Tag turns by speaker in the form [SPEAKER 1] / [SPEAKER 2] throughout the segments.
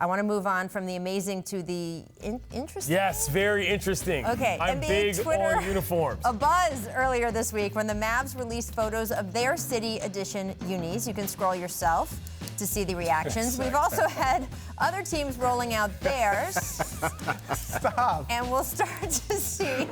[SPEAKER 1] I want to move on from the amazing to the interesting.
[SPEAKER 2] Yes, very interesting.
[SPEAKER 1] Okay,
[SPEAKER 2] I'm
[SPEAKER 1] NBA
[SPEAKER 2] big
[SPEAKER 1] Twitter,
[SPEAKER 2] on uniforms.
[SPEAKER 1] A buzz earlier this week when the Mavs released photos of their city edition unis. You can scroll yourself to see the reactions. We've also had other teams rolling out theirs.
[SPEAKER 3] Stop.
[SPEAKER 1] And we'll start to see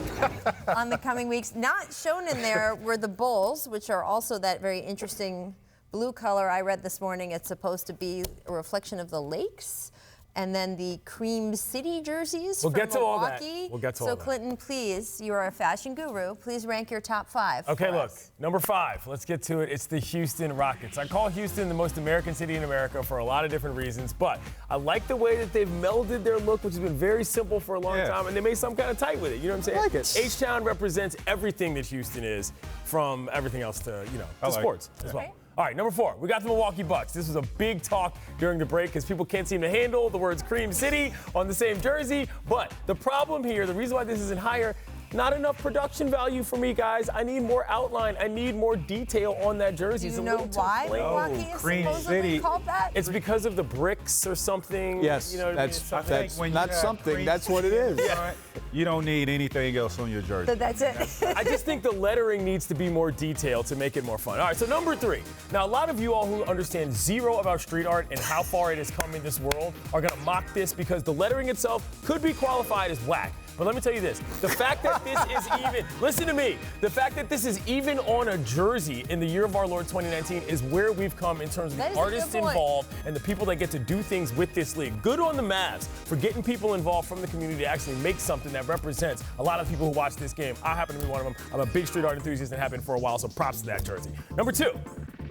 [SPEAKER 1] on the coming weeks. Not shown in there were the Bulls, which are also that very interesting blue color. I read this morning it's supposed to be a reflection of the lakes. And then the Cream City jerseys from Milwaukee.
[SPEAKER 2] All that. We'll get to all that.
[SPEAKER 1] So, Clinton, please, you are a fashion guru. Please rank your top 5.
[SPEAKER 2] Okay, look, number 5. Let's get to it. It's the Houston Rockets. I call Houston the most American city in America for a lot of different reasons, but I like the way that they've melded their look, which has been very simple for a long time, and they made something kind of tight with it. You know what I'm saying?
[SPEAKER 3] I like it.
[SPEAKER 2] H-Town represents everything that Houston is, from everything else to, to sports as well. All right, number 4, we got the Milwaukee Bucks. This was a big talk during the break because people can't seem to handle the words Cream City on the same jersey. But the problem here, the reason why this isn't higher, not enough production value for me, guys. I need more outline. I need more detail on that jersey.
[SPEAKER 1] Do you know why Milwaukee is supposedly called that?
[SPEAKER 2] It's because of the bricks or something.
[SPEAKER 3] Yes, that's not something. That's what it is.
[SPEAKER 4] Yeah. You don't need anything else on your jersey.
[SPEAKER 1] So that's it.
[SPEAKER 2] I just think the lettering needs to be more detailed to make it more fun. All right, so number 3. Now, a lot of you all who understand zero about street art and how far it has come in this world are going to mock this because the lettering itself could be qualified as whack. But let me tell you this, the fact that this is even, listen to me, the fact that this is even on a jersey in the year of our Lord 2019 is where we've come in terms of the artists involved and the people that get to do things with this league. Good on the Mavs for getting people involved from the community to actually make something that represents a lot of people who watch this game. I happen to be one of them. I'm a big street art enthusiast and have been for a while, so props to that jersey. Number 2,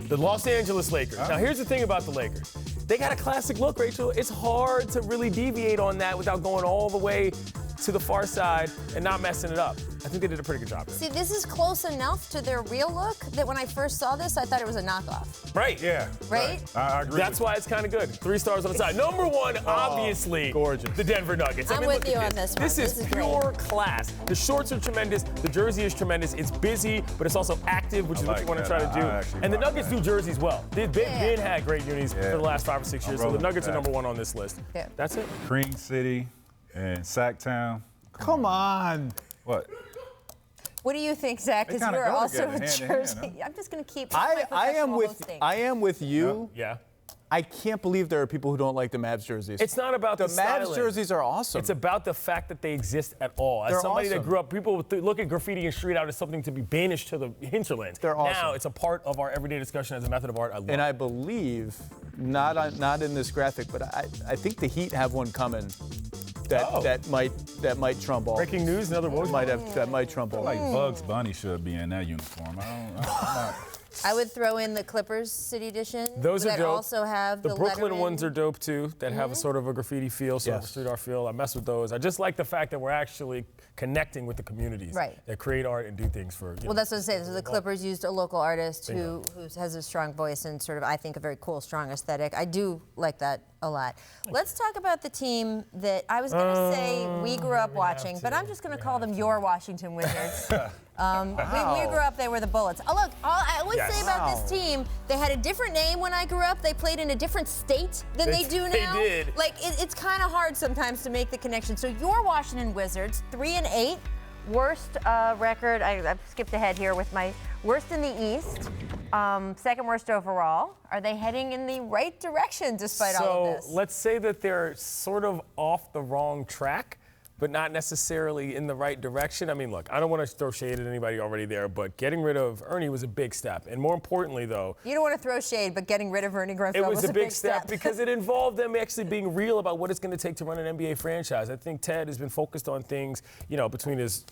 [SPEAKER 2] the Los Angeles Lakers. Now, here's the thing about the Lakers. They got a classic look, Rachel. It's hard to really deviate on that without going all the way to the far side and not messing it up. I think they did a pretty good job.
[SPEAKER 1] See, this is close enough to their real look that when I first saw this, I thought it was a knockoff.
[SPEAKER 2] Right.
[SPEAKER 4] Yeah.
[SPEAKER 1] Right?
[SPEAKER 4] I agree.
[SPEAKER 2] That's why it's kind of good. 3 stars on the side. Number 1, obviously,
[SPEAKER 3] gorgeous.
[SPEAKER 2] The Denver Nuggets.
[SPEAKER 1] I'm with you on this one.
[SPEAKER 2] This is pure class. The shorts are tremendous. The jersey is tremendous. It's busy, but it's also active, which is what you want to try to do. And the Nuggets do jerseys well. They've been had great unis for the last 5 or 6 years, so the Nuggets are number 1 on this list. Yeah. That's it.
[SPEAKER 4] Cream City and Sacktown.
[SPEAKER 3] Come on.
[SPEAKER 4] What?
[SPEAKER 1] What do you think, Zach? Because you're also a jersey. I'm just going to keep.
[SPEAKER 3] I am with you.
[SPEAKER 2] Yeah.
[SPEAKER 3] I can't believe there are people who don't like the Mavs jerseys.
[SPEAKER 2] It's not about the
[SPEAKER 3] Mavs jerseys are awesome.
[SPEAKER 2] It's about the fact that they exist at all. As somebody that grew up, people look at graffiti and street art as something to be banished to the hinterlands.
[SPEAKER 3] They're awesome.
[SPEAKER 2] Now it's a part of our everyday discussion as a method of art. I love it.
[SPEAKER 3] I believe, not in this graphic, but I think the Heat have one coming. That might trump all.
[SPEAKER 2] Breaking news, in other words.
[SPEAKER 3] That might trump all.
[SPEAKER 4] Like Bugs Bunny should be in that uniform.
[SPEAKER 1] I would throw in the Clippers City Edition.
[SPEAKER 2] Those are dope.
[SPEAKER 1] Also have
[SPEAKER 2] the Brooklyn
[SPEAKER 1] lettering.
[SPEAKER 2] ones are dope too. That have a sort of a graffiti feel, sort of a street art feel. I mess with those. I just like the fact that we're actually connecting with the communities that create art and do things for.
[SPEAKER 1] Well, that's what I'm saying. So the Clippers used a local artist who has a strong voice and sort of, I think, a very cool, strong aesthetic. I do like that a lot. Let's talk about the team that I was going to say we grew up watching, but I'm just going to call them your Washington Wizards. We grew up, they were the Bullets. Oh, look, I always say about this team, they had a different name when I grew up. They played in a different state than they do now.
[SPEAKER 2] They did.
[SPEAKER 1] Like, it's kind of hard sometimes to make the connection. So your Washington Wizards, 3-8, worst record. I've skipped ahead here with my worst in the East. Second worst overall. Are they heading in the right direction despite all of this?
[SPEAKER 2] So let's say that they're sort of off the wrong track, but not necessarily in the right direction. I mean, look, I don't want to throw shade at anybody already there, but getting rid of Ernie was a big step. And more importantly, though,
[SPEAKER 1] you don't want to throw shade, but getting rid of Ernie Grunfeld
[SPEAKER 2] was a big step because it involved them actually being real about what it's going to take to run an NBA franchise. I think Ted has been focused on things, between his,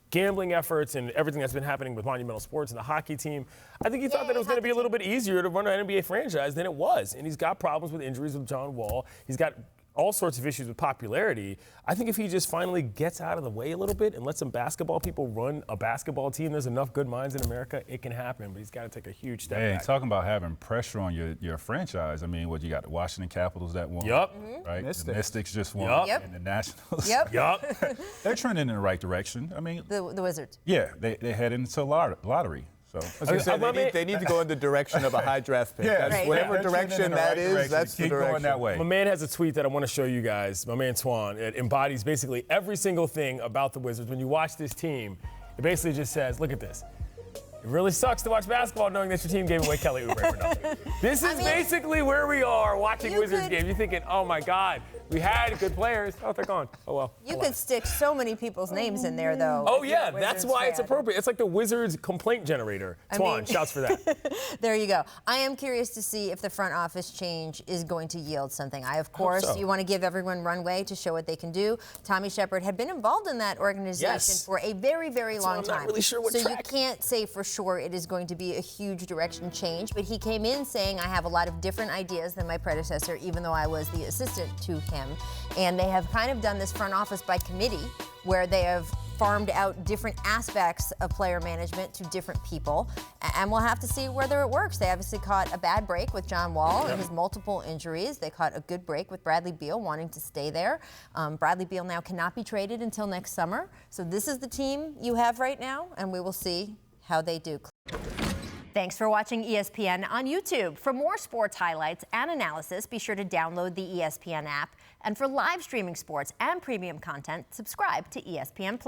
[SPEAKER 2] gambling efforts and everything that's been happening with Monumental Sports and the hockey team. I think he thought that it was going to be a little bit easier to run an NBA franchise than it was. And he's got problems with injuries with John Wall. He's got all sorts of issues with popularity. I think if he just finally gets out of the way a little bit and lets some basketball people run a basketball team, there's enough good minds in America, it can happen. But he's got to take a huge step back.
[SPEAKER 4] Talking about having pressure on your franchise. I mean, you got the Washington Capitals that won.
[SPEAKER 2] Yep.
[SPEAKER 4] Right? The Mystics just won.
[SPEAKER 2] Yep.
[SPEAKER 4] And the Nationals.
[SPEAKER 2] Yep.
[SPEAKER 4] They're trending in the right direction. I mean,
[SPEAKER 1] the Wizards.
[SPEAKER 4] Yeah, they head into lottery. So
[SPEAKER 3] I was gonna say, they need to go in the direction of a high draft pick.
[SPEAKER 4] Yeah,
[SPEAKER 3] That's whatever direction that is, that's the
[SPEAKER 4] Keep
[SPEAKER 3] direction.
[SPEAKER 4] going that way.
[SPEAKER 2] My man has a tweet that I want to show you guys. My man Twan. It embodies basically every single thing about the Wizards. When you watch this team, it basically just says, look at this. It really sucks to watch basketball knowing that your team gave away Kelly Oubre for nothing. This is basically where we are watching Wizards games. You're thinking, oh my God, we had good players. Oh, they're gone. Oh well.
[SPEAKER 1] You could stick so many people's names in there, though.
[SPEAKER 2] Oh yeah, that's why it's appropriate. It's like the Wizards complaint generator. Twan, shouts for that.
[SPEAKER 1] There you go. I am curious to see if the front office change is going to yield something. Of course, you want to give everyone runway to show what they can do. Tommy Shepard had been involved in that organization for a very, very long time.
[SPEAKER 2] I'm not really sure what
[SPEAKER 1] so
[SPEAKER 2] track.
[SPEAKER 1] You can't say for sure it is going to be a huge direction change, but he came in saying, I have a lot of different ideas than my predecessor, even though I was the assistant to him. And they have kind of done this front office by committee, where they have farmed out different aspects of player management to different people. And we'll have to see whether it works. They obviously caught a bad break with John Wall and his multiple injuries. They caught a good break with Bradley Beal wanting to stay there. Bradley Beal now cannot be traded until next summer. So this is the team you have right now, and we will see how they do. Thanks for watching ESPN on YouTube. For more sports highlights and analysis, be sure to download the ESPN app. And for live streaming sports and premium content, subscribe to ESPN+.